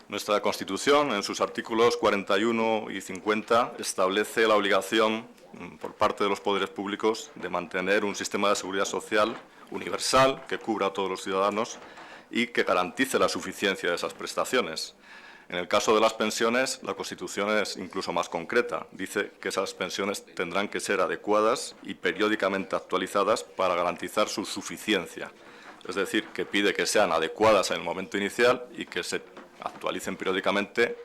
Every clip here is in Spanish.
Nuestra Constitución, en sus artículos 41 y 50, establece la obligación por parte de los poderes públicos de mantener un sistema de seguridad social universal que cubra a todos los ciudadanos y que garantice la suficiencia de esas prestaciones. En el caso de las pensiones, la Constitución es incluso más concreta. Dice que esas pensiones tendrán que ser adecuadas y periódicamente actualizadas para garantizar su suficiencia. Es decir, que pide que sean adecuadas en el momento inicial y que se actualicen periódicamente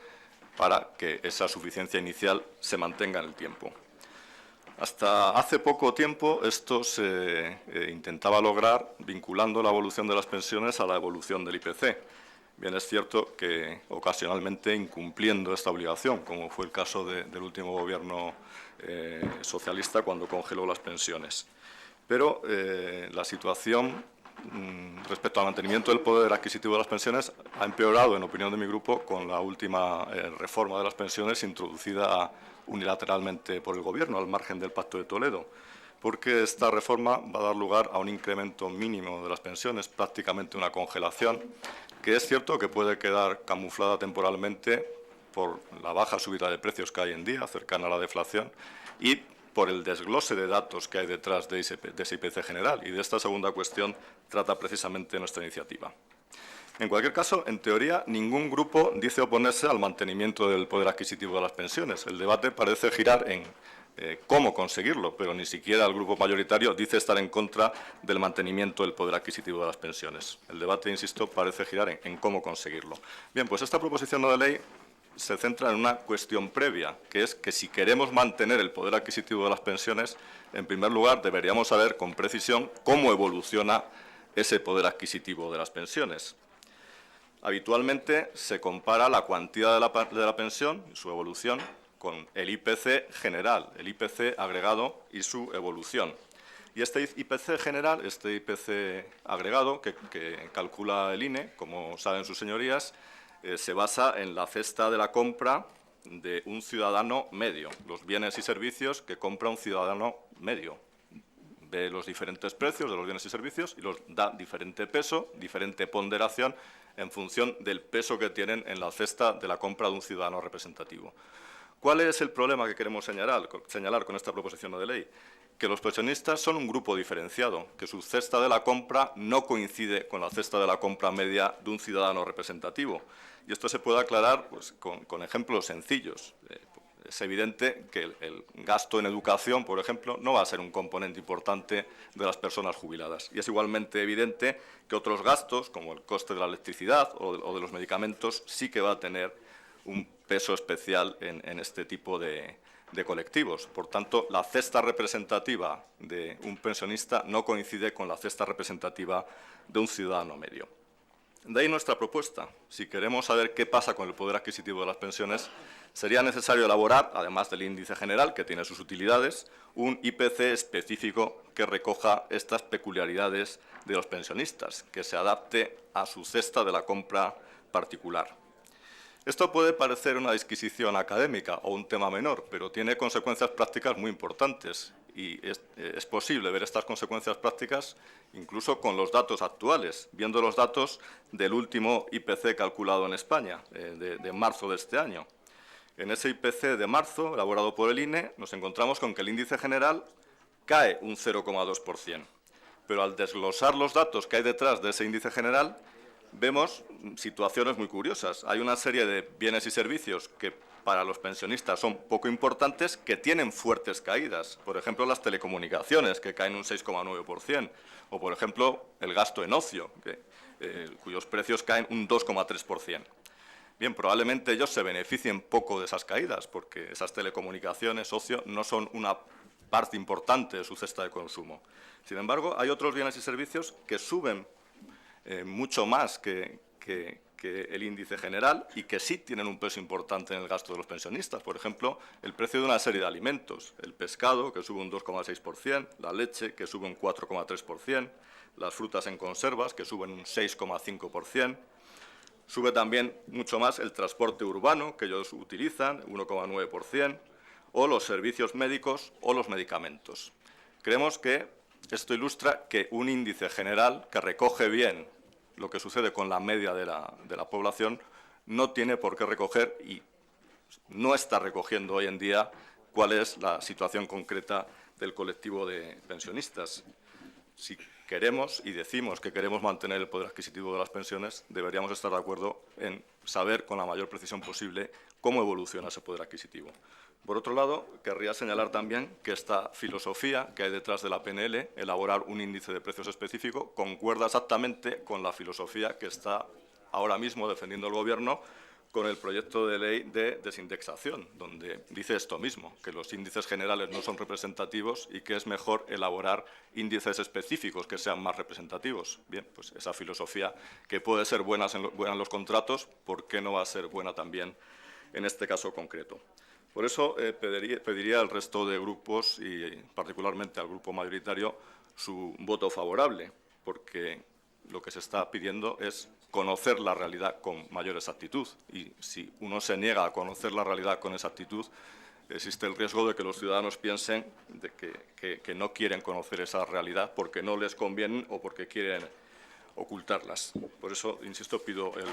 para que esa suficiencia inicial se mantenga en el tiempo. Hasta hace poco tiempo esto se intentaba lograr vinculando la evolución de las pensiones a la evolución del IPC. Bien, es cierto que ocasionalmente incumpliendo esta obligación, como fue el caso del último gobierno socialista cuando congeló las pensiones. Pero la situación respecto al mantenimiento del poder adquisitivo de las pensiones ha empeorado, en opinión de mi grupo, con la última reforma de las pensiones introducida unilateralmente por el Gobierno, al margen del Pacto de Toledo, porque esta reforma va a dar lugar a un incremento mínimo de las pensiones, prácticamente una congelación, que es cierto que puede quedar camuflada temporalmente por la baja subida de precios que hay en día, cercana a la deflación, y por el desglose de datos que hay detrás de ese IPC general. Y de esta segunda cuestión trata precisamente nuestra iniciativa. En cualquier caso, en teoría, ningún grupo dice oponerse al mantenimiento del poder adquisitivo de las pensiones. El debate parece girar en cómo conseguirlo, pero ni siquiera el grupo mayoritario dice estar en contra del mantenimiento del poder adquisitivo de las pensiones. El debate, insisto, parece girar en cómo conseguirlo. Bien, pues esta proposición no de ley se centra en una cuestión previa, que es que si queremos mantener el poder adquisitivo de las pensiones, en primer lugar deberíamos saber con precisión cómo evoluciona ese poder adquisitivo de las pensiones. Habitualmente se compara la cuantía de la pensión y su evolución con el IPC general, el IPC agregado y su evolución. Y este IPC general, este IPC agregado que calcula el INE, como saben sus señorías, se basa en la cesta de la compra de un ciudadano medio, los bienes y servicios que compra un ciudadano medio. Ve los diferentes precios de los bienes y servicios y los da diferente peso, diferente ponderación en función del peso que tienen en la cesta de la compra de un ciudadano representativo. ¿Cuál es el problema que queremos señalar con esta proposición de ley? Que los pensionistas son un grupo diferenciado, que su cesta de la compra no coincide con la cesta de la compra media de un ciudadano representativo. Y esto se puede aclarar pues, con ejemplos sencillos. Es evidente que el gasto en educación, por ejemplo, no va a ser un componente importante de las personas jubiladas. Y es igualmente evidente que otros gastos, como el coste de la electricidad o de los medicamentos, sí que va a tener un peso especial en este tipo de colectivos. Por tanto, la cesta representativa de un pensionista no coincide con la cesta representativa de un ciudadano medio. De ahí nuestra propuesta. Si queremos saber qué pasa con el poder adquisitivo de las pensiones, sería necesario elaborar, además del índice general, que tiene sus utilidades, un IPC específico que recoja estas peculiaridades de los pensionistas, que se adapte a su cesta de la compra particular. Esto puede parecer una disquisición académica o un tema menor, pero tiene consecuencias prácticas muy importantes y es posible ver estas consecuencias prácticas incluso con los datos actuales, viendo los datos del último IPC calculado en España, de marzo de este año. En ese IPC de marzo, elaborado por el INE, nos encontramos con que el índice general cae un 0,2%, pero al desglosar los datos que hay detrás de ese índice general, vemos situaciones muy curiosas. Hay una serie de bienes y servicios que para los pensionistas son poco importantes, que tienen fuertes caídas. Por ejemplo, las telecomunicaciones, que caen un 6,9%, o por ejemplo, el gasto en ocio, cuyos precios caen un 2,3%. Bien, probablemente ellos se beneficien poco de esas caídas, porque esas telecomunicaciones, ocio, no son una parte importante de su cesta de consumo. Sin embargo, hay otros bienes y servicios que suben mucho más que el índice general y que sí tienen un peso importante en el gasto de los pensionistas. Por ejemplo, el precio de una serie de alimentos, el pescado, que sube un 2,6%, la leche, que sube un 4,3%, las frutas en conservas, que suben un 6,5%, sube también mucho más el transporte urbano, que ellos utilizan, 1,9%, o los servicios médicos o los medicamentos. Creemos que esto ilustra que un índice general que recoge bien lo que sucede con la media de la población no tiene por qué recoger y no está recogiendo hoy en día cuál es la situación concreta del colectivo de pensionistas. Si queremos y decimos que queremos mantener el poder adquisitivo de las pensiones, deberíamos estar de acuerdo en saber con la mayor precisión posible cómo evoluciona ese poder adquisitivo. Por otro lado, querría señalar también que esta filosofía que hay detrás de la PNL, elaborar un índice de precios específico, concuerda exactamente con la filosofía que está ahora mismo defendiendo el Gobierno con el proyecto de ley de desindexación, donde dice esto mismo, que los índices generales no son representativos y que es mejor elaborar índices específicos que sean más representativos. Bien, pues esa filosofía que puede ser buena en los contratos, ¿por qué no va a ser buena también en este caso concreto? Por eso pediría al resto de grupos, y particularmente al grupo mayoritario, su voto favorable, porque lo que se está pidiendo es conocer la realidad con mayor exactitud. Y si uno se niega a conocer la realidad con exactitud, existe el riesgo de que los ciudadanos piensen de que no quieren conocer esa realidad porque no les conviene o porque quieren ocultarlas. Por eso, insisto, pido el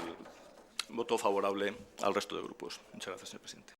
voto favorable al resto de grupos. Muchas gracias, señor presidente.